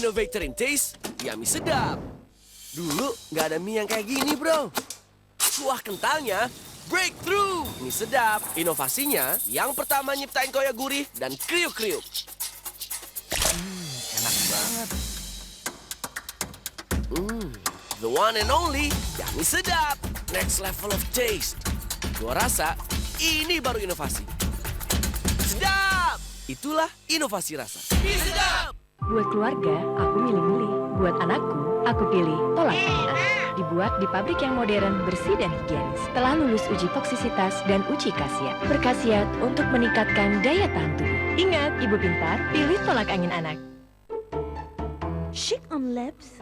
Innovator in taste, Yummy sedap. Dulu nggak ada mie yang kayak gini, bro. Kuah kentalnya breakthrough. Mie sedap, inovasinya yang pertama nyiptain koya gurih dan kriuk-kriuk. Enak banget. The one and only Yummy sedap. Next level of taste. Gua rasa ini baru inovasi. Sedap! Itulah inovasi rasa. Mie sedap! Buat keluarga, aku milih-milih. Buat anakku, aku pilih Tolak Angin Anak. Dibuat di pabrik yang modern, bersih dan higienis. Telah lulus uji toksisitas dan uji khasiat. Berkhasiat untuk meningkatkan daya tahan tubuh. Ingat, ibu pintar, pilih Tolak Angin Anak. Chic on lips.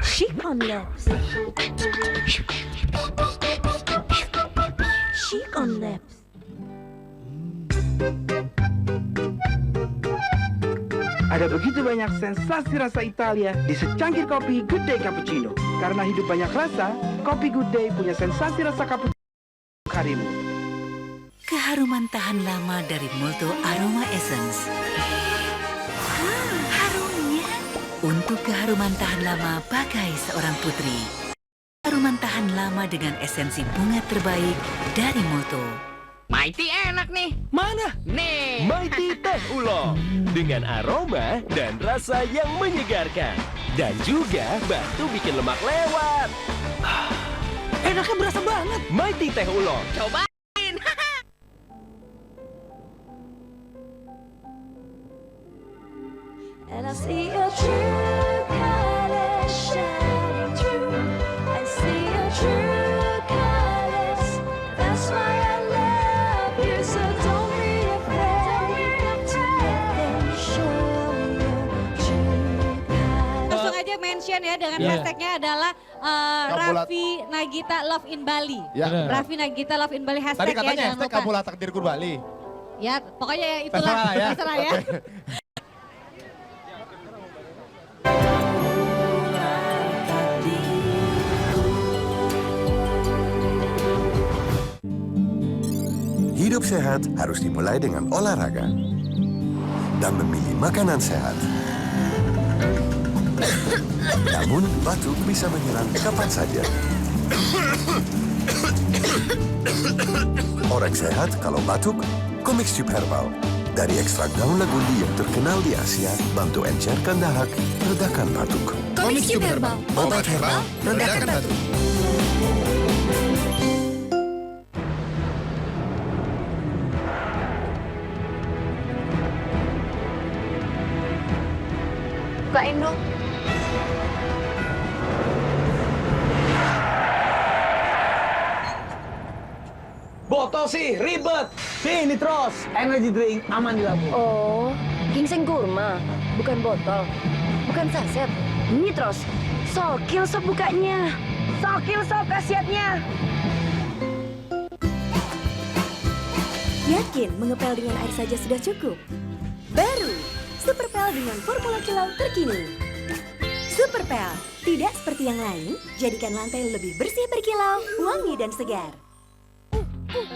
Chic on lips. Chic on lips. Ada begitu banyak sensasi rasa Italia di secangkir kopi Good Day Cappuccino. Karena hidup banyak rasa, kopi Good Day punya sensasi rasa cappuccino harimu. Keharuman tahan lama dari Molto Aroma Essence. Harumnya. Untuk keharuman tahan lama bagai seorang putri. Haruman tahan lama dengan esensi bunga terbaik dari Molto. Mighty enak nih. Mana? Nih. Mighty Teh Oolong dengan aroma dan rasa yang menyegarkan dan juga bantu bikin lemak lewat. Enaknya berasa banget. Mighty Teh Oolong. Cobain. And I see your true colors shining through. I see your true colors. That's why I love you. So don't be afraid to let them show your true colors. Langsung aja mention ya dengan hashtagnya adalah Raffi Nagita Love in Bali. Ya. Raffi Nagita Love in Bali hashtag Tadi katanya ya, jangan hashtag lupa. Kabula Takdirku Bali. Ya pokoknya ya itulah Terserah ya. terserah ya. Oke. Hidup sehat harus dimulai dengan olahraga dan memilih makanan sehat. Namun, batuk bisa menyerang kapan saja. Orang sehat kalau batuk, Comix Tube Herbal. Dari ekstrak daun lagundi yang terkenal di Asia, bantu encerkan dahak, redakan batuk. Comix Tube Herbal. Obat herbal, redakan batuk. Bukain dong. Botol sih, ribet. Sini terus, energy drink aman di lambung. Oh, ginseng kurma, bukan botol, bukan saset. Ini terus, sokil sop bukanya. Sokil sop khasiatnya. Yakin mengepel dengan air saja sudah cukup? Baru Superpel dengan formula kilau terkini. Superpel, tidak seperti yang lain, jadikan lantai lebih bersih berkilau, wangi dan segar.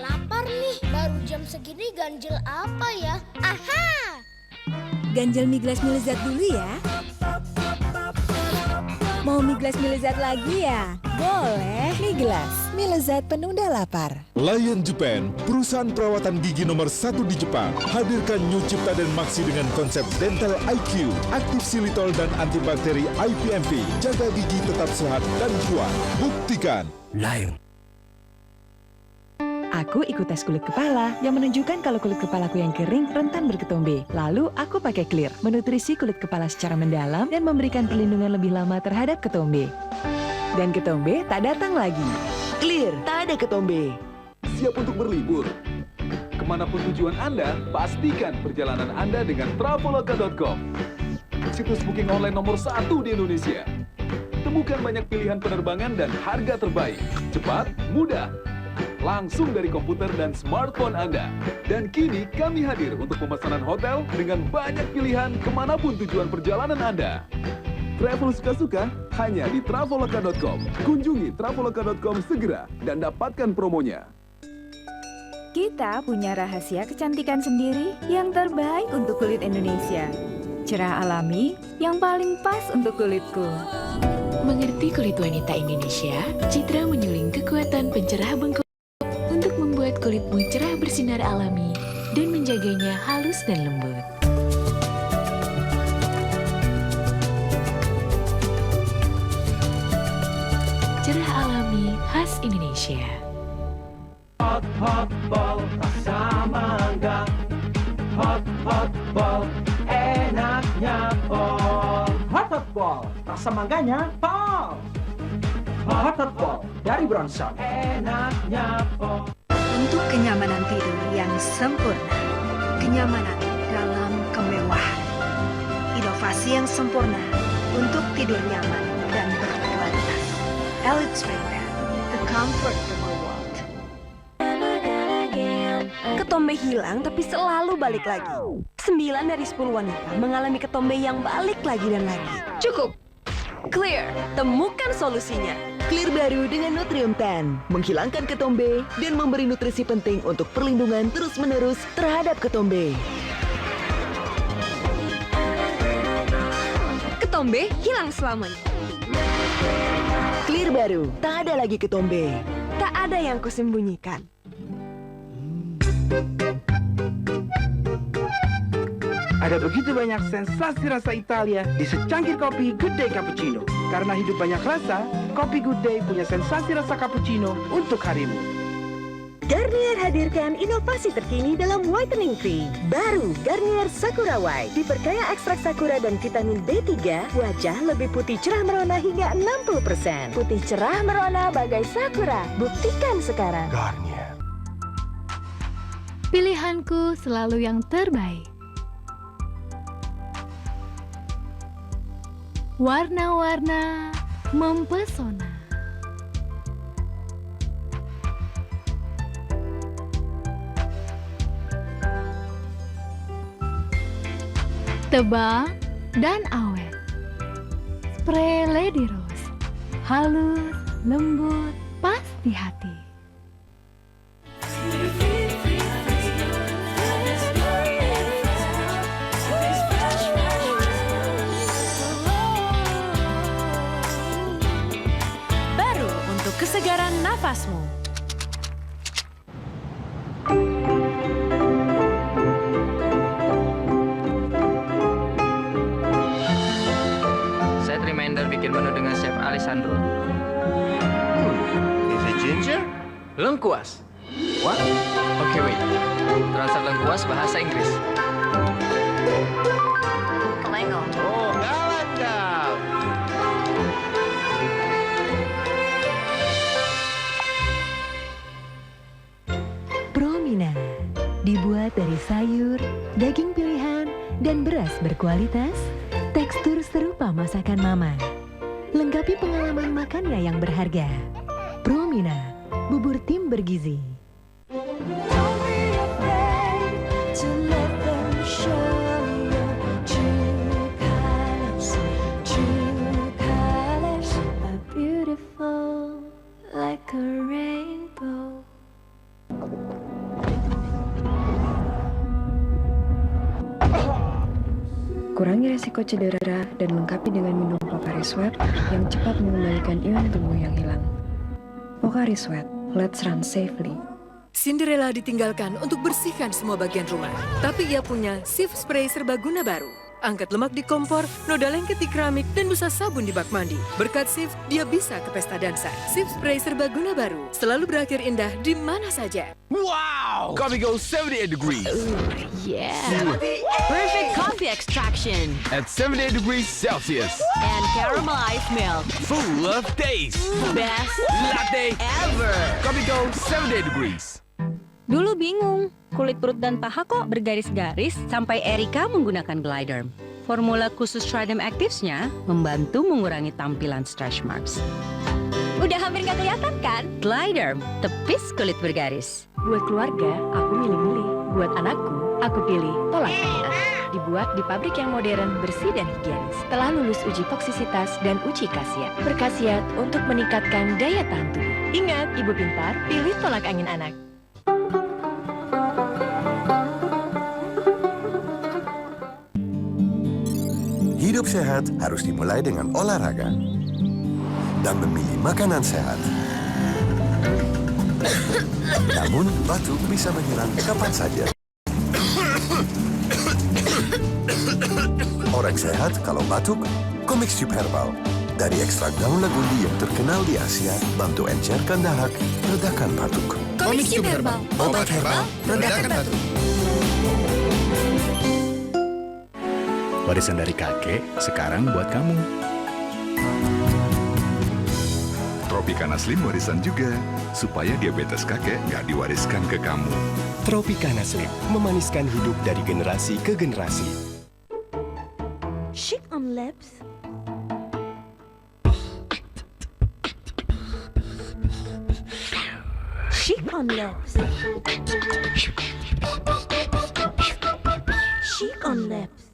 Lapar nih, baru jam segini ganjel apa ya? Aha! Ganjel mie gelas mie lezat dulu ya. Mau mie gelas mie lezat lagi ya? Boleh. Mie gelas, mie lezat penunda lapar. Lion Japan, perusahaan perawatan gigi nomor 1 di Jepang, hadirkan New Cipta dan Maxi dengan konsep Dental IQ, aktif silitol dan antibakteri IPMP, jaga gigi tetap sehat dan kuat. Buktikan. Lion. Aku ikut tes kulit kepala yang menunjukkan kalau kulit kepalaku yang kering rentan berketombe. Lalu aku pakai Clear, menutrisi kulit kepala secara mendalam dan memberikan perlindungan lebih lama terhadap ketombe. Dan ketombe tak datang lagi. Clear, tak ada ketombe. Siap untuk berlibur? Kemanapun tujuan Anda, pastikan perjalanan Anda dengan Traveloka.com. Situs booking online nomor 1 di Indonesia. Temukan banyak pilihan penerbangan dan harga terbaik. Cepat, mudah. Langsung dari komputer dan smartphone Anda. Dan kini kami hadir untuk pemesanan hotel dengan banyak pilihan kemanapun tujuan perjalanan Anda. Travel suka-suka hanya di Traveloka.com. Kunjungi Traveloka.com segera dan dapatkan promonya. Kita punya rahasia kecantikan sendiri yang terbaik untuk kulit Indonesia. Cerah alami yang paling pas untuk kulitku. Mengerti kulit wanita Indonesia, Citra menyuling kekuatan pencerah bengkok untuk membuat kulitmu cerah bersinar alami dan menjaganya halus dan lembut. Cerah alami khas Indonesia. Hot ball, rasa mangga. Hot ball, enaknya pol. Hot ball, rasa mangganya pol. Hot ball dari Bronson. Enaknya pol. Untuk kenyamanan tidur yang sempurna, kenyamanan dalam kemewahan, inovasi yang sempurna untuk tidur nyaman dan berkualitas. Elite Sleepwear, the comfortable world. Ketombe hilang tapi selalu balik lagi. 9 dari 10 wanita mengalami ketombe yang balik lagi dan lagi. Cukup. Clear, temukan solusinya. Clear baru dengan Nutrium 10 menghilangkan ketombe dan memberi nutrisi penting untuk perlindungan terus-menerus terhadap ketombe. Ketombe hilang selamanya. Clear baru, tak ada lagi ketombe. Tak ada yang kusembunyikan. Ada begitu banyak sensasi rasa Italia di secangkir kopi Good Day Cappuccino. Karena hidup banyak rasa, kopi Good Day punya sensasi rasa cappuccino untuk harimu. Garnier hadirkan inovasi terkini dalam whitening cream. Baru Garnier Sakura White. Diperkaya ekstrak sakura dan vitamin B3, wajah lebih putih cerah merona hingga 60%. Putih cerah merona bagai sakura. Buktikan sekarang. Garnier. Pilihanku selalu yang terbaik. Warna-warna mempesona. Tebal dan awet. Spray Lady Rose. Halus, lembut, pas di hati. Baru untuk kesegaran nafasmu. Set reminder bikin menu dengan Chef Alessandro. Is it ginger? Lengkuas. What? Oke, wait. Translate lengkuas bahasa Inggris. Kelengo. Oh, ngalangkap. Promina dibuat dari sayur, daging pilihan, dan beras berkualitas. Tekstur serupa masakan mama. Lengkapi pengalaman makannya yang berharga. Promina, bubur tim bergizi. Don't be afraid to let them show your true colors. True colors are beautiful like a rainbow. Kurangi resiko cedera dan lengkapi dengan minum Pocari Sweat yang cepat mengembalikan imun tubuh yang hilang. Pocari Sweat, let's run safely. Cinderella ditinggalkan untuk bersihkan semua bagian rumah. Tapi ia punya Cif Spray serbaguna baru. Angkat lemak di kompor, noda lengket di keramik, dan busa sabun di bak mandi. Berkat Cif, dia bisa ke pesta dansa. Cif Spray serbaguna baru, selalu berakhir indah di mana saja. Wow! Coffee goes 78 degrees. Yeah. Perfect coffee extraction. At 78 degrees Celsius. And caramelized milk. Full of taste. Best latte ever. Coffee goes 78 degrees. Dulu bingung, kulit perut dan paha kok bergaris-garis, sampai Erika menggunakan Gliderm. Formula khusus Tridem Actives-nya membantu mengurangi tampilan stretch marks. Udah hampir nggak kelihatan kan? Gliderm, tepis kulit bergaris. Buat keluarga, aku milih-milih. Buat anakku, aku pilih Tolak Angin Anak. Dibuat di pabrik yang modern, bersih dan higienis. Telah lulus uji toksisitas dan uji khasiat. Berkhasiat untuk meningkatkan daya tahan tubuh. Ingat, ibu pintar, pilih Tolak Angin Anak. Batuk sehat harus dimulai dengan olahraga dan memilih makanan sehat. Namun, batuk bisa menyerang kapan saja. Orang sehat kalau batuk, Comics Tube Herbal. Dari ekstrak daun lagundi yang terkenal di Asia, bantu encerkan dahak, redakan batuk. Comics Tube Herbal, obat herbal, redakan batuk. Warisan dari kakek, sekarang buat kamu. Tropicana Slim warisan juga, supaya diabetes kakek nggak diwariskan ke kamu. Tropicana Slim, memaniskan hidup dari generasi ke generasi. Chic on lips. Chic on lips. Chic on lips.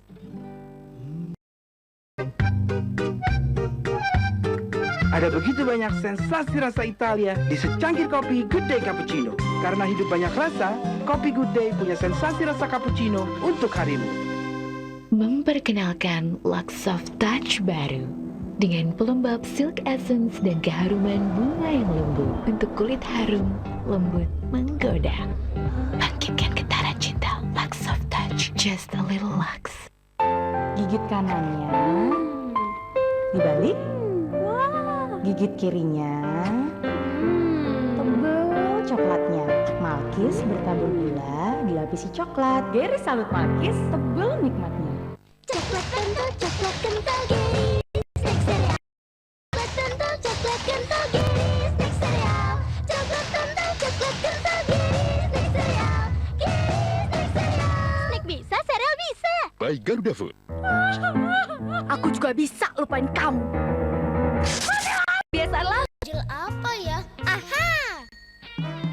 Ada begitu banyak sensasi rasa Italia di secangkir kopi Good Day Cappuccino. Karena hidup banyak rasa, kopi Good Day punya sensasi rasa cappuccino untuk harimu. Memperkenalkan Lux Soft Touch baru dengan pelembab silk essence dan keharuman bunga yang lembut untuk kulit harum, lembut, menggoda. Bangkitkan getaran cinta. Lux Soft Touch, just a little Lux. Gigit kanannya, dibalik. Gigit kirinya, tebel coklatnya. Malkis bertabur gula, dilapisi coklat. Geri salut Malkis, tebel nikmatnya. Coklat kental, coklat kental Geri. Snack cereal. Coklat kental, coklat kental Geri. Snack cereal. Coklat kental, coklat kental Geri. Snack cereal. Geri, snack cereal. Snack bisa, cereal bisa. By Garuda Food. Aku juga bisa lupain kamu. Biasalah. Jel apa ya? Aha!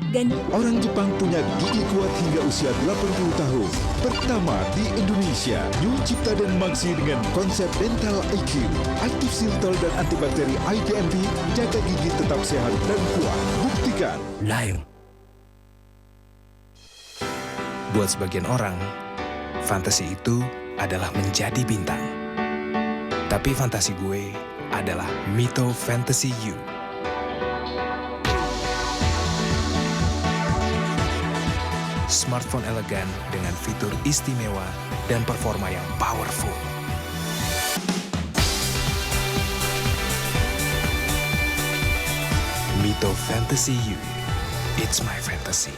Dan orang Jepang punya gigi kuat hingga usia 80 tahun. Pertama di Indonesia, New Cipta dan Maxi dengan konsep Dental IQ. Aktif siltol dan antibakteri IDMP, jaga gigi tetap sehat dan kuat. Buktikan. Lion. Buat sebagian orang, fantasi itu adalah menjadi bintang. Tapi fantasi gue adalah Mito Fantasy U. Smartphone elegan dengan fitur istimewa dan performa yang powerful. Mito Fantasy U. It's my fantasy.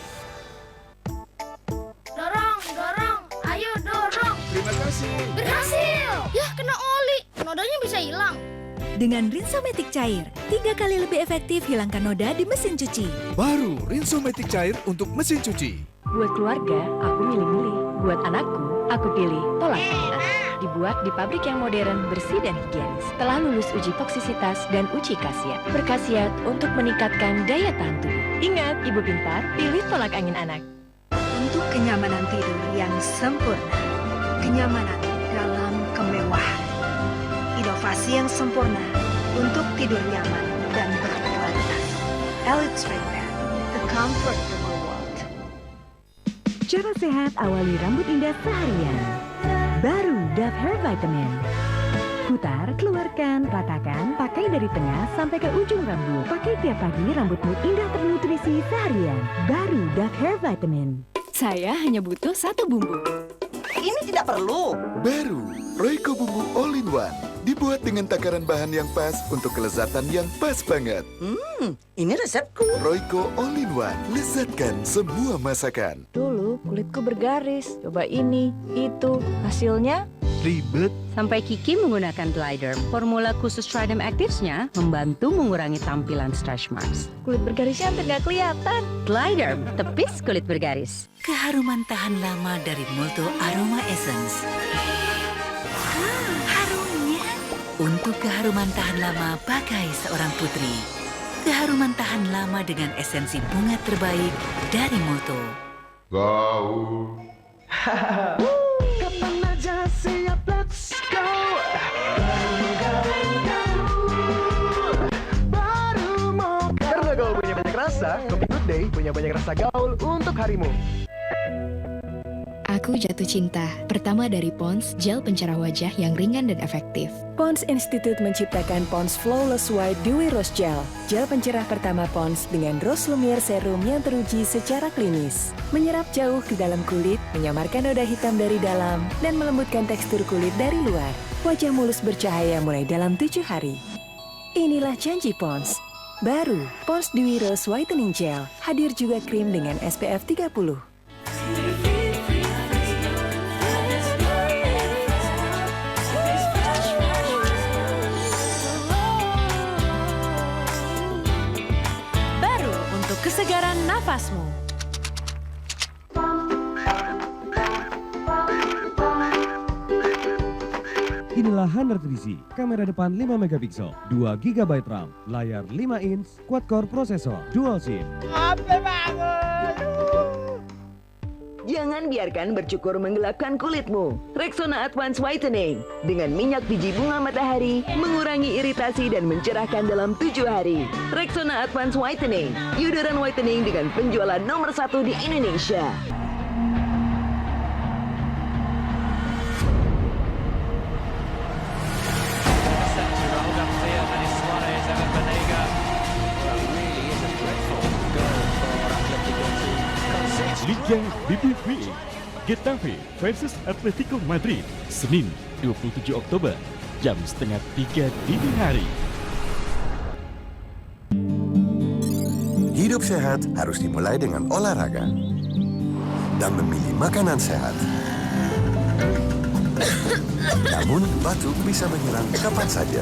Dorong, dorong, ayo dorong. Terima kasih. Berhasil! Yah, kena oli. Nodanya bisa hilang. Dengan Rinsomatic Cair, 3 kali lebih efektif hilangkan noda di mesin cuci. Baru Rinsomatic Cair untuk mesin cuci. Buat keluarga, aku milih-milih. Buat anakku, aku pilih Tolak Angin. Dibuat di pabrik yang modern, bersih dan higienis. Telah lulus uji toksisitas dan uji khasiat. Berkhasiat untuk meningkatkan daya tahan tubuh. Ingat, ibu pintar, pilih Tolak Angin anak. Untuk kenyamanan tidur yang sempurna, kenyamanan dalam kemewahan. Inovasi yang sempurna untuk tidur nyaman dan berkualitas. Elite Sleepwear, the comfortable world. Cara sehat awali rambut indah seharian. Baru Dove Hair Vitamin. Putar, keluarkan, ratakan, pakai dari tengah sampai ke ujung rambut. Pakai tiap pagi, rambutmu indah ternutrisi seharian. Baru Dove Hair Vitamin. Saya hanya butuh 1 bumbu. Ini tidak perlu. Baru Royco Bumbu All-in-One. Dibuat dengan takaran bahan yang pas untuk kelezatan yang pas banget. Ini resepku. Royco All-in-One. Lezatkan semua masakan. Dulu kulitku bergaris. Coba ini, itu. Hasilnya ribet. Sampai Kiki menggunakan Gliderm. Formula khusus Tridem Actives-nya membantu mengurangi tampilan stretch marks. kulit bergarisnya hampir nggak kelihatan. Gliderm, tepis kulit bergaris. Keharuman tahan lama dari Molto Aroma Essence. Harumnya. Untuk keharuman tahan lama pakai seorang putri. Keharuman tahan lama dengan esensi bunga terbaik dari Molto. Gaul. Kapan aja siap, let's go. Karena gaul punya banyak rasa, Kopi Good Day punya banyak rasa gaul untuk harimu. Aku jatuh cinta. Pertama dari Pond's gel pencerah wajah yang ringan dan efektif. Pond's Institute menciptakan Pond's Flawless White Dewy Rose Gel. Gel pencerah pertama Pond's dengan Rose Lumiere Serum yang teruji secara klinis. Menyerap jauh ke dalam kulit, menyamarkan noda hitam dari dalam, dan melembutkan tekstur kulit dari luar. Wajah mulus bercahaya mulai dalam 7 hari. Inilah janji Pond's. Baru, Pond's Dewy Rose Whitening Gel. Hadir juga krim dengan SPF 30. Baru untuk kesegaran nafasmu. Inilah Honor 3C, kamera depan 5 megapiksel, 2 GB RAM, layar 5 inch, quad-core prosesor, dual SIM. Jangan biarkan bercukur menggelapkan kulitmu. Rexona Advanced Whitening dengan minyak biji bunga matahari mengurangi iritasi dan mencerahkan dalam 7 hari. Rexona Advanced Whitening, deodoran whitening dengan penjualan nomor 1 di Indonesia. Liga BBVA, Getafe versus Atletico Madrid, Senin 27 Oktober, jam 2:30 dini hari. Hidup sehat harus dimulai dengan olahraga dan memilih makanan sehat. Namun, batuk bisa menyerang kapan saja.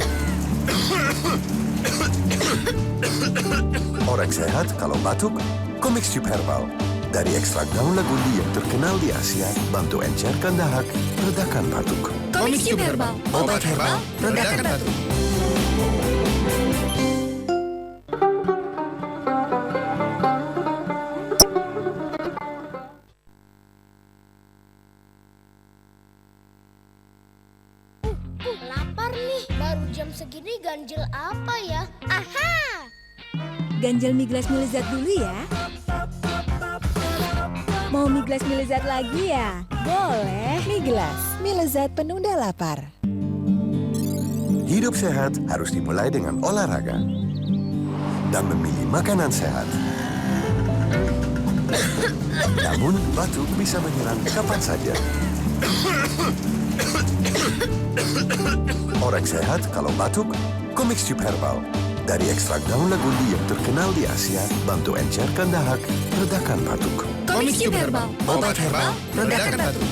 Orang sehat kalau batuk, Comix Tube Herbal. Dari ekstrak daun lagundi yang terkenal di Asia, bantu encerkan dahak, redakan batuk. Comix Tube Herbal, obat herbal, redakan batuk. Lapar nih, baru jam segini ganjil apa ya? Aha! Ganjel mie glas mie lezat dulu ya. Mau mie glas mie lezat lagi ya? Boleh. Mie Glas, mie lezat penunda lapar. Hidup sehat harus dimulai dengan olahraga dan memilih makanan sehat. Namun, batuk bisa menyerang kapan saja. Orang sehat kalau batuk, Comix Tube Herbal. Dari ekstrak daun lagundi yang terkenal di Asia, bantu encerkan dahak, redakan batuk. Comix Tube Herbal, obat herbal, redakan batuk.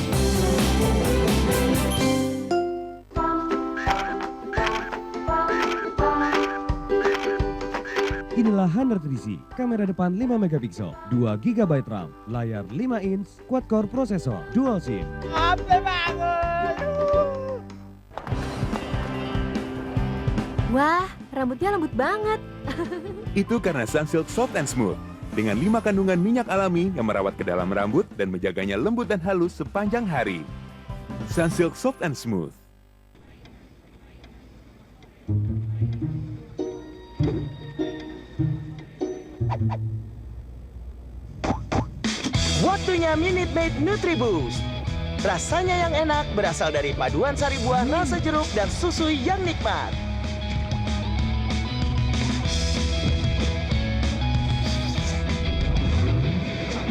Inilah Honor 3C, kamera depan 5 megapiksel, 2 GB RAM, layar 5 inch, quad-core prosesor, dual SIM. Wah, rambutnya lembut banget. Itu karena Sunsilk Soft and Smooth. Dengan 5 kandungan minyak alami yang merawat ke dalam rambut dan menjaganya lembut dan halus sepanjang hari. Sunsilk Soft and Smooth. Waktunya Minute Maid NutriBoost. Rasanya yang enak berasal dari paduan sari buah, rasa jeruk, dan susu yang nikmat.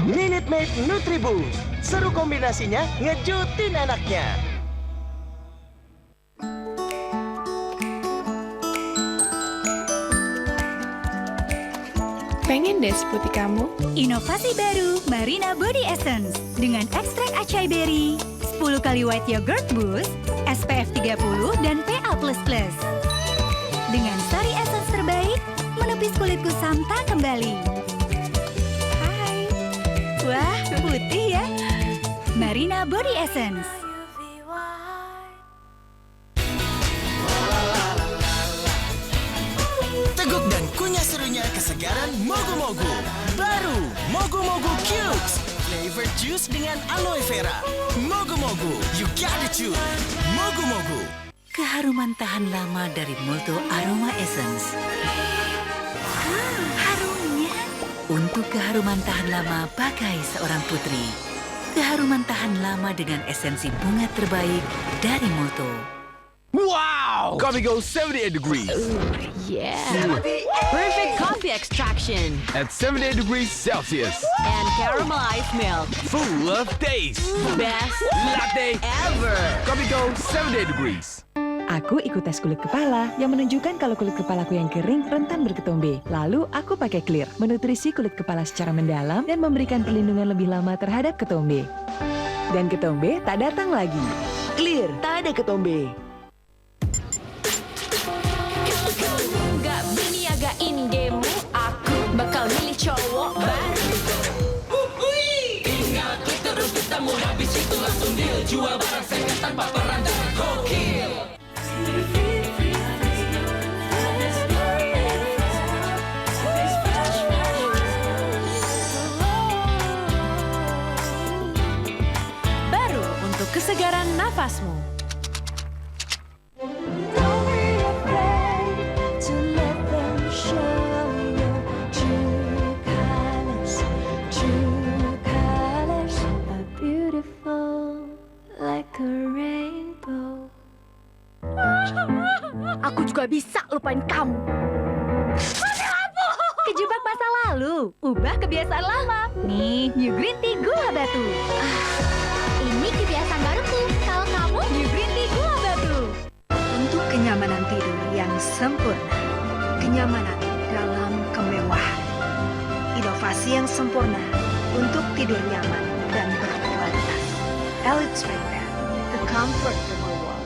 Minute Maid NutriBoost. Seru kombinasinya, ngejutin enaknya. Pengen deh seperti kamu? Inovasi baru Marina Body Essence dengan ekstrak acai berry, 10 kali white yogurt boost, SPF 30 dan PA++. Dengan sari essence terbaik, menepis kulit kusam tak kembali. Hai. Wah, putih ya. Marina Body Essence. Teguk dan kunyah serunya kesegaran mogu-mogu. Baru Mogu-Mogu Cubes. Flavor juice dengan aloe vera. Mogu-Mogu, you gotta choose. Mogu-Mogu. Keharuman tahan lama dari Multo Aroma Essence. Harumnya. Untuk keharuman tahan lama bagai seorang putri. Keharuman keharuman tahan lama dengan esensi bunga terbaik dari Moto. Wow! Coffee goes 78 degrees. Yeah. Perfect coffee extraction. At 78 degrees Celsius. And caramelized milk. Full of taste. Best latte ever. Coffee goes 78 degrees. Aku ikut tes kulit kepala yang menunjukkan kalau kulit kepalaku yang kering rentan berketombe. Lalu aku pakai Clear, menutrisi kulit kepala secara mendalam dan memberikan perlindungan lebih lama terhadap ketombe. Dan ketombe tak datang lagi. Clear, tak ada ketombe. Gak bini agak indemu, aku bakal milih cowok baru. Ingat terus ketemu habis itu langsung deal. Jual barang second tanpa peran dan gokil. Baru untuk kesegaran nafasmu. To let them show your true colors are beautiful like a rainbow. Aku juga bisa lupain kamu. Kejebak masa lalu, ubah kebiasaan lama. Nih, New Green Tea Gula Batu. Ini kebiasaan baruku. Kalau kamu, New Green Tea Gula Batu. Untuk kenyamanan tidur yang sempurna, kenyamanan dalam kemewahan, inovasi yang sempurna untuk tidur nyaman dan berkualitas. Elite Sleepwear, the comfortable world.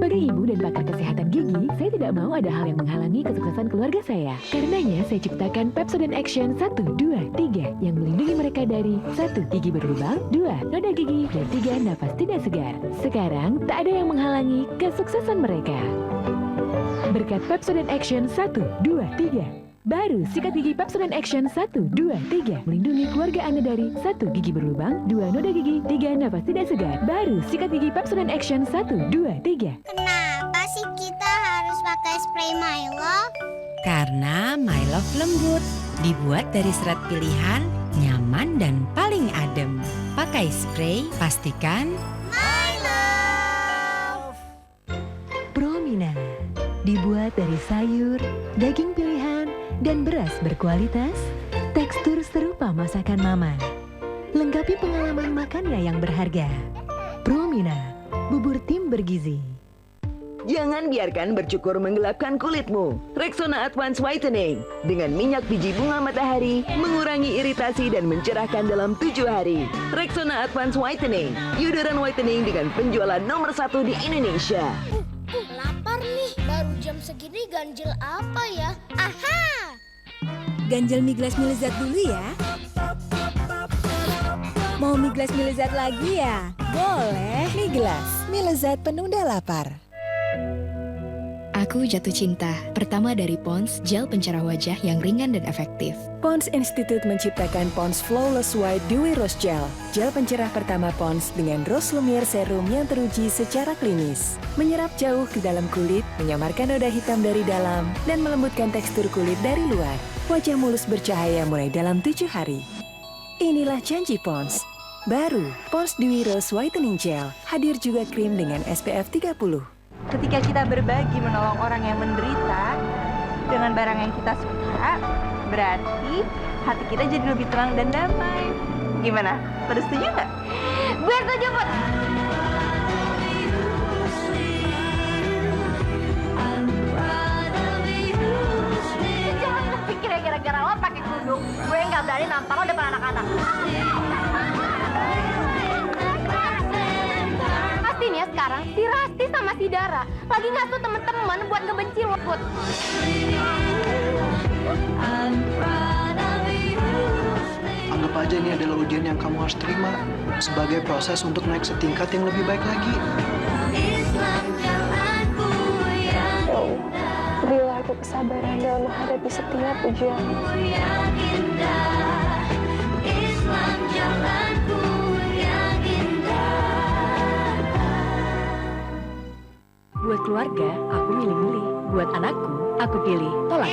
Sebagai ibu dan pakar kesehatan gigi, saya tidak mau ada hal yang menghalangi kesuksesan keluarga saya. Karenanya, saya ciptakan Pepsodent Action 1, 2, 3 yang melindungi mereka dari 1. Gigi berlubang, 2. Noda gigi, dan 3. Napas tidak segar. Sekarang, tak ada yang menghalangi kesuksesan mereka. Berkat Pepsodent Action 1, 2, 3. Baru sikat gigi Pepsodent Action 1, 2, 3 melindungi keluarga Anda dari 1. Gigi berlubang, 2. Noda gigi, 3. Napas tidak segar. Baru sikat gigi Pepsodent Action 1, 2, 3. Kenapa sih kita harus pakai spray My Love? Karena My Love lembut, dibuat dari serat pilihan, nyaman dan paling adem. Pakai spray, pastikan My Love. Promina, dibuat dari sayur, daging pilihan, dan beras berkualitas, tekstur serupa masakan mama. Lengkapi pengalaman makannya yang berharga. Promina, bubur tim bergizi. Jangan biarkan bercukur menggelapkan kulitmu. Rexona Advanced Whitening dengan minyak biji bunga matahari mengurangi iritasi dan mencerahkan dalam 7 hari. Rexona Advanced Whitening, deodoran whitening dengan penjualan nomor 1 di Indonesia. Lapar nih, baru jam segini ganjil apa ya? Aha! Ganjel mie glas mie lezat dulu ya. Mau mie glas mie lezat lagi ya? Boleh. Mie Glas, mie lezat penunda lapar. Aku jatuh cinta, pertama dari Pond's gel pencerah wajah yang ringan dan efektif. Pond's Institute menciptakan Pond's Flawless White Dewy Rose Gel. Gel pencerah pertama Pond's dengan Rose Lumiere Serum yang teruji secara klinis. Menyerap jauh ke dalam kulit, menyamarkan noda hitam dari dalam, dan melembutkan tekstur kulit dari luar. Wajah mulus bercahaya mulai dalam 7 hari. Inilah janji Pond's. Baru, Pond's Dewy Rose Whitening Gel. Hadir juga krim dengan SPF 30. Ketika kita berbagi menolong orang yang menderita dengan barang yang kita suka, berarti hati kita jadi lebih tenang dan damai. Gimana? Pada setuju nggak? Gue setuju, Put. Jangan pikir ya gara-gara lo pakai kerudung, gue nggak berani nampar lo depan anak-anak. Pastinya sekarang si Rasti sama si Dara lagi ngasuh temen-temen buat ngebenci lo, Put. Anggap aja ini adalah ujian yang kamu harus terima sebagai proses untuk naik setingkat yang lebih baik lagi. Berilah aku kesabaran dalam menghadapi setiap ujian. Buat keluarga, aku milih-milih. Buat anakku, aku pilih tolak.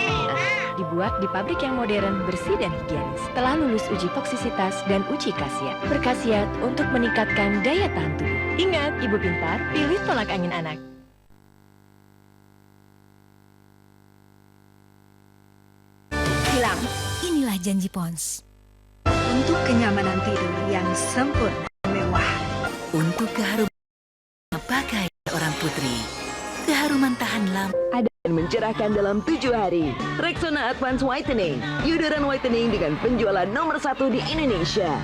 Dibuat di pabrik yang modern, bersih dan higienis. Telah lulus uji toksisitas dan uji khasiat. Berkhasiat untuk meningkatkan daya tahan tubuh. Ingat, ibu pintar, pilih tolak angin anak. Hilang, inilah janji Pons. Untuk kenyamanan tidur yang sempurna mewah. Untuk keharuman pakai orang putri. Keharuman tahan lama. Dan mencerahkan dalam 7 hari. Rexona Advanced Whitening, deodoran whitening dengan penjualan nomor 1 di Indonesia.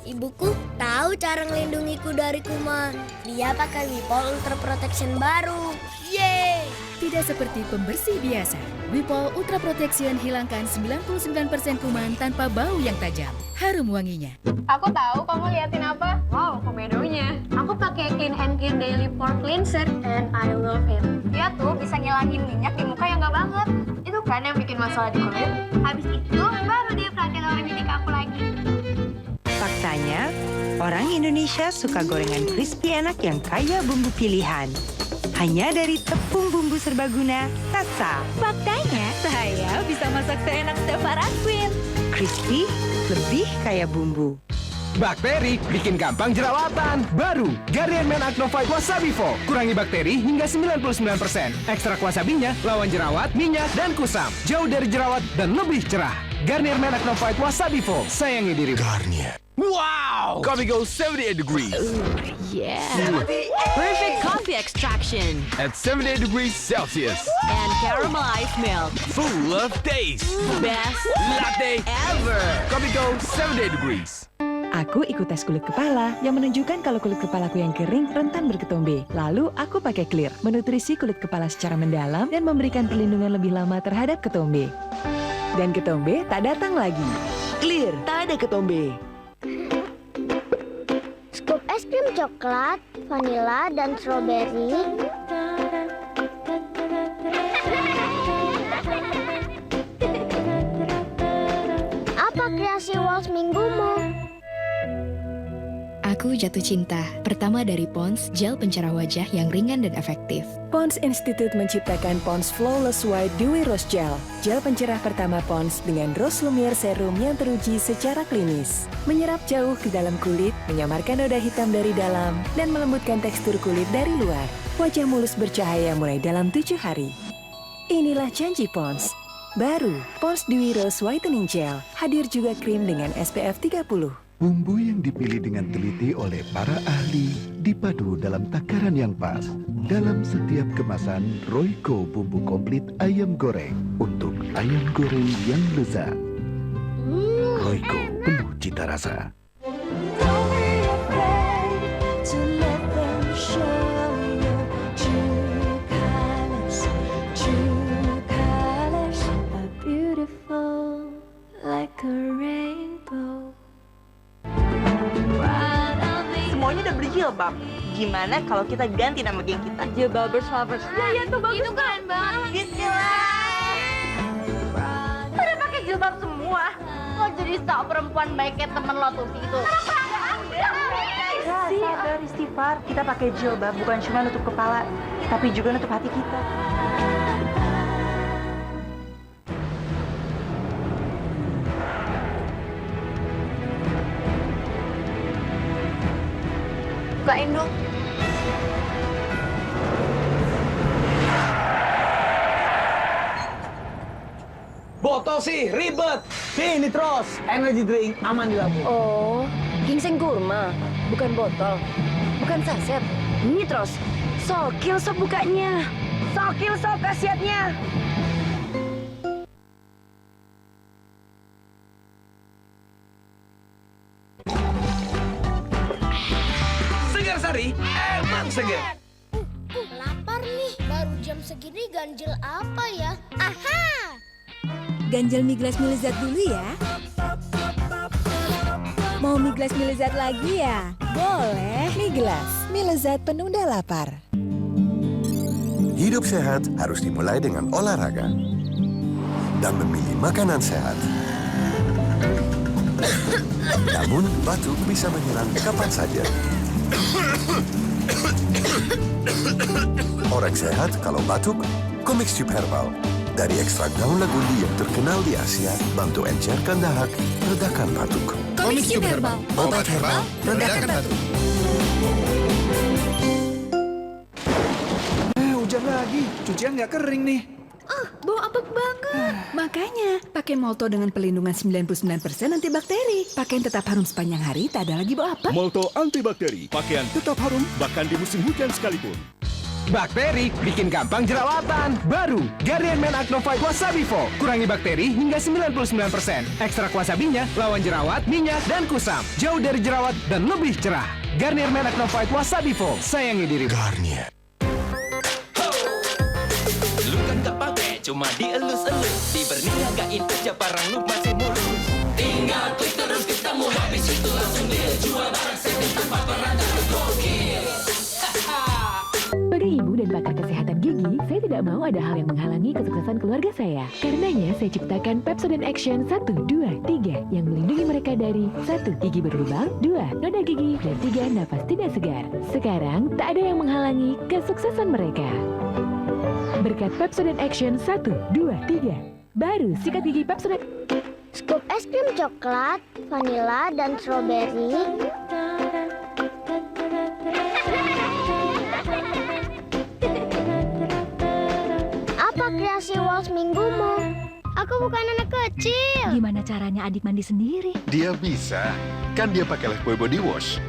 Ibuku tahu cara ngelindungiku dari kuman. Dia pakai Wipol Ultra Protection baru. Yeay! Tidak seperti pembersih biasa. Wipol Ultra Protection hilangkan 99% kuman tanpa bau yang tajam. Harum wanginya. Aku tahu kamu liatin apa. Wow, komedonya. Aku pakai Clean Hand Care Daily Pore Cleanser and I love it. Dia tuh bisa ngilangin minyak di muka yang nggak banget. Itu kan yang bikin masalah di kulit. Habis itu baru dia perhatiin orang jadi ke aku lagi. Faktanya, orang Indonesia suka gorengan crispy enak yang kaya bumbu pilihan. Hanya dari tepung bumbu serbaguna Tasa. Faktanya, saya bisa masak seenak Chef Queen. Crispy, lebih kaya bumbu. Bakteri bikin gampang jerawatan. Baru Garnier Men Acno Fight Wasabi Fo. Kurangi bakteri hingga 99%. Ekstrak wasabinya lawan jerawat, minyak, dan kusam. Jauh dari jerawat dan lebih cerah. Garnier Men Acno Fight Wasabi Fo. Sayangi diri. Garnier. Wow! Coffee goes 78 degrees. Yeah. Perfect coffee extraction At 78 degrees Celsius. and caramelized milk. Full of taste. Best Latte ever. Coffee goes 78 degrees. Aku ikut tes kulit kepala yang menunjukkan kalau kulit kepalaku yang kering rentan berketombe. Lalu aku pakai Clear, menutrisi kulit kepala secara mendalam dan memberikan perlindungan lebih lama terhadap ketombe. Dan ketombe tak datang lagi. Clear, tak ada ketombe. Scoop es krim coklat, vanila, dan stroberi. Apa kreasi Walls minggumu? Aku jatuh cinta. Pertama dari Pons, gel pencerah wajah yang ringan dan efektif. Pons Institute menciptakan Pons Flawless White Dewy Rose Gel. Gel pencerah pertama Pons dengan Rose Lumiere Serum yang teruji secara klinis. Menyerap jauh ke dalam kulit, menyamarkan noda hitam dari dalam, dan melembutkan tekstur kulit dari luar. Wajah mulus bercahaya mulai dalam 7 hari. Inilah janji Pons. Baru, Pons Dewy Rose Whitening Gel. Hadir juga krim dengan SPF 30. Bumbu yang dipilih dengan teliti oleh para ahli dipadu dalam takaran yang pas. Dalam setiap kemasan, Royco bumbu komplit ayam goreng untuk ayam goreng yang lezat. Royco penuh cita rasa. Semuanya udah berjilbab. Gimana kalau kita ganti nama geng kita? Jilbabers Lovers. Ya, itu bagus. Itu keren banget. Bismillah. Pada pakai jilbab semua. Lo jadi sok perempuan baik kayak temen lo tuh itu. Sadar istighfar. Kita pakai jilbab bukan cuma nutup kepala, tapi juga nutup hati kita. Bukain dong. Botol sih ribet. Nih Nitros, energy drink aman di lambung. Oh, ginseng kurma, bukan botol, bukan saset. Nitros, sokil sok bukanya, sokil sok khasiatnya. Segar Sari, emang segar. Lapar nih, baru jam segini ganjil apa ya? Aha! Ganjel mie gelas mie lezat dulu ya. Mau mie gelas mie lezat lagi ya? Boleh. Mie gelas, mie lezat penunda lapar. Hidup sehat harus dimulai dengan olahraga dan memilih makanan sehat. Namun, batuk bisa menyerang kapan saja. Orang sehat kalau batuk, Comic Tube Herbal Dari ekstrak daun lagundi yang terkenal di Asia, bantu encerkan dahak, redakan batuk. Komik Cube Herbal, obat herbal, redakan batuk. Hujan lagi, cucian nggak kering nih. Bau apek banget. Makanya, pakai Molto dengan pelindungan 99% antibakteri. Pakaian tetap harum sepanjang hari, tak ada lagi bau apek. Molto antibakteri, pakaian tetap harum bahkan di musim hujan sekalipun. Bakteri bikin gampang jerawatan. Baru, Garnier Men Acno Fight Wasabi Fo. Kurangi bakteri hingga 99%. Ekstrak wasabinya lawan jerawat, minyak, dan kusam. Jauh dari jerawat dan lebih cerah. Garnier Men Acno Fight Wasabi Fo. Sayangi diri. Garnier. Lu kan tak pakai, cuma dielus-elus. Diperniagain aja parang lu masih mulus. Tinggal klik terus ketemu. Habis itu langsung deal. Jual barang second tanpa perantara gokil. Sebagai ibu dan pakar kesehatan gigi, saya tidak mau ada hal yang menghalangi kesuksesan keluarga saya. Karenanya, saya ciptakan Pepsodent Action 1, 2, 3 yang melindungi mereka dari 1. Gigi berlubang, 2. Noda gigi, dan 3. Napas tidak segar. Sekarang, tak ada yang menghalangi kesuksesan mereka. Berkat Pepsodent Action 1, 2, 3. Baru sikat gigi Pepsodent. Scoop es krim coklat, vanila, dan stroberi. Apa kreasi Walls minggumu? Aku bukan anak kecil. Gimana caranya adik mandi sendiri? Dia bisa. Kan dia pakai Lifebuoy Body Wash.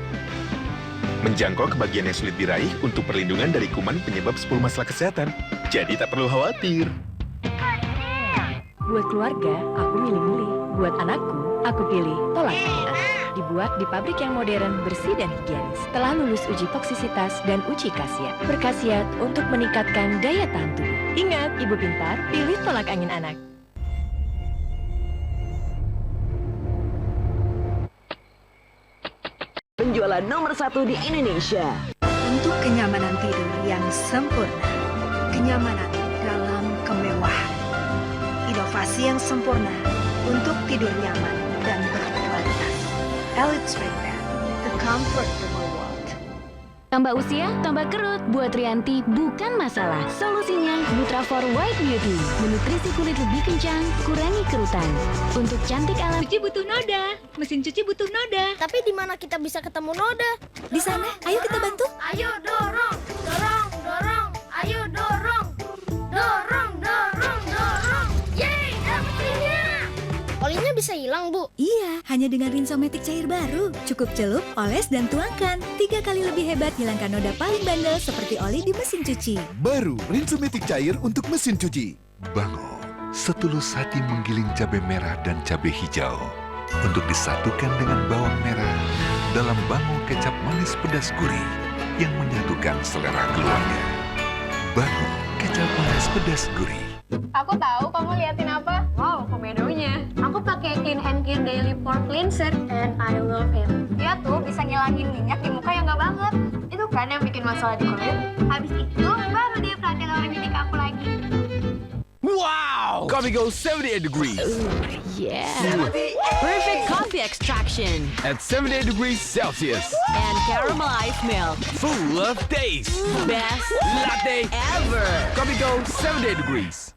Menjangkau ke bagian yang sulit diraih untuk perlindungan dari kuman penyebab 10 masalah kesehatan. Jadi tak perlu khawatir. Buat keluarga, aku milih-milih. Buat anakku, aku pilih tolak angin anak. Dibuat di pabrik yang modern, bersih, dan higienis. Telah lulus uji toksisitas dan uji khasiat. Berkhasiat untuk meningkatkan daya tahan tubuh. Ingat, ibu pintar, pilih tolak angin anak. Penjualan nomor 1 di Indonesia. Untuk kenyamanan tidur yang sempurna. Kenyamanan dalam kemewahan. Inovasi yang sempurna untuk tidur nyaman dan berkualitas. Elite Sleep Bed, the comfortable world. Tambah usia, tambah kerut. Buat Rianti bukan masalah. Solusinya Nutrafol White Beauty. Menutrisi kulit lebih kencang, kurangi kerutan. Untuk cantik alami. Cuci butuh noda. Mesin cuci butuh noda. Tapi di mana kita bisa ketemu noda? Di sana, ayo kita bantu. Ayo dorong, dorong, dorong. Ayo dorong, dorong, dorong, dorong. Yeay, dapetinnya. Olinya bisa hilang, Bu? Iya, hanya dengan Rinsomatic cair baru. Cukup celup, oles, dan tuangkan. 3 kali lebih hebat hilangkan noda paling bandel seperti oli di mesin cuci. Baru Rinsomatic cair untuk mesin cuci. Bango, setulus hati menggiling cabai merah dan cabai hijau untuk disatukan dengan bawang merah dalam Bango kecap manis pedas gurih yang menyatukan selera keluarga. Bango kecap manis pedas gurih. Aku tahu kamu liatin apa. Wow, komedonya. Aku pakai Clean and Clear Daily Pore Cleanser and I love it. Dia tuh bisa ngilangin minyak di muka yang nggak banget. Itu kan yang bikin masalah di kulit. Habis itu baru dia perhatiin orang jadi ke aku lagi. Wow! Coffee goes 78 degrees. Yeah. Perfect coffee extraction. At 78 degrees Celsius. And caramelized milk. Full of taste. Best latte ever. Coffee goes 78 degrees.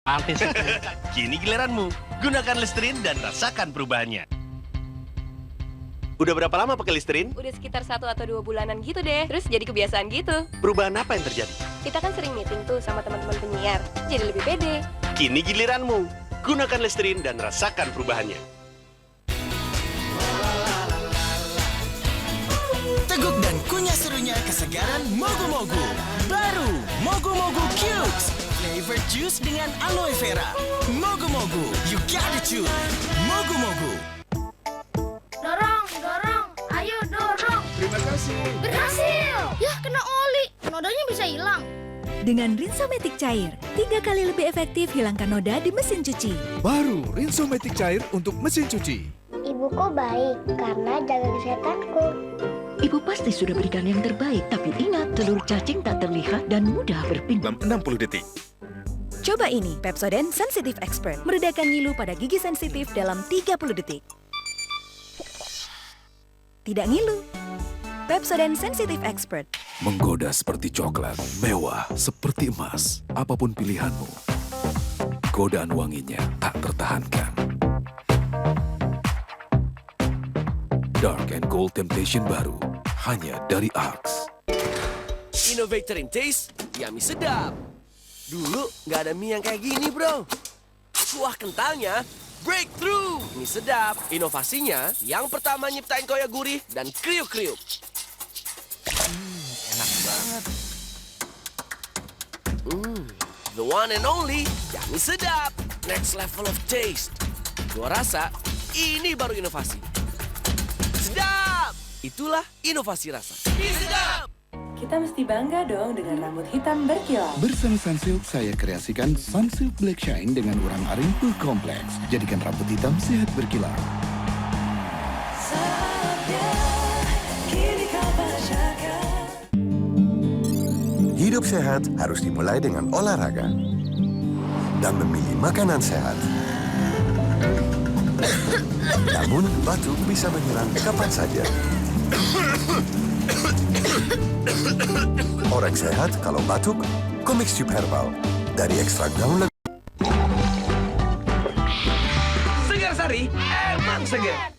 Artis. Kini giliranmu. Gunakan Listerine dan rasakan perubahannya. Udah berapa lama pakai Listerine? Udah sekitar 1 atau 2 bulanan gitu deh. Terus jadi kebiasaan gitu. Perubahan apa yang terjadi? Kita kan sering meeting tuh sama teman-teman penyiar. Jadi lebih pede. Kini giliranmu. Gunakan Listerine dan rasakan perubahannya. Teguk dan kunyah serunya kesegaran Mogu-Mogu. Baru Mogu-Mogu Cubes. Flavor juice dengan aloe vera. Mogu-Mogu, you gotta choose. Mogu-Mogu. Dorong, dorong. Ayo dorong. Terima kasih. Berhasil. Yah, kena oli. Nodanya bisa hilang. Dengan Rinsomatic cair, 3 kali lebih efektif hilangkan noda di mesin cuci. Baru Rinsomatic cair untuk mesin cuci. Ibuku baik karena jaga kesehatanku. Ibu pasti sudah berikan yang terbaik, tapi ingat, telur cacing tak terlihat dan mudah berpindah. 60 detik. Coba ini, Pepsodent Sensitive Expert. Meredakan ngilu pada gigi sensitif dalam 30 detik. Tidak ngilu. Pepsodent Sensitive Expert. Menggoda seperti coklat, mewah seperti emas. Apapun pilihanmu, godaan wanginya tak tertahankan. Dark and Gold Temptation baru, hanya dari Axe. Innovator in taste, yummy sedap. Dulu nggak ada mie yang kayak gini, bro. Kuah kentangnya breakthrough. Mie sedap, inovasinya yang pertama nyiptain koya gurih dan kriuk-kriuk. Enak banget. The one and only, yummy sedap. Next level of taste. Gua rasa ini baru inovasi. Sedap! Itulah inovasi rasa. Mie sedap! Kita mesti bangga dong dengan rambut hitam berkilau. Bersama Sunsilk, saya kreasikan Sunsilk Black Shine dengan urang-aring full kompleks. Jadikan rambut hitam sehat berkilau. Hidup sehat harus dimulai dengan olahraga dan memilih makanan sehat. Namun, batuk bisa menyerang kapan saja. Orang sehat kalau batuk, Comix Tube Herbal dari ekstrak daun Segar Sari, emang segar.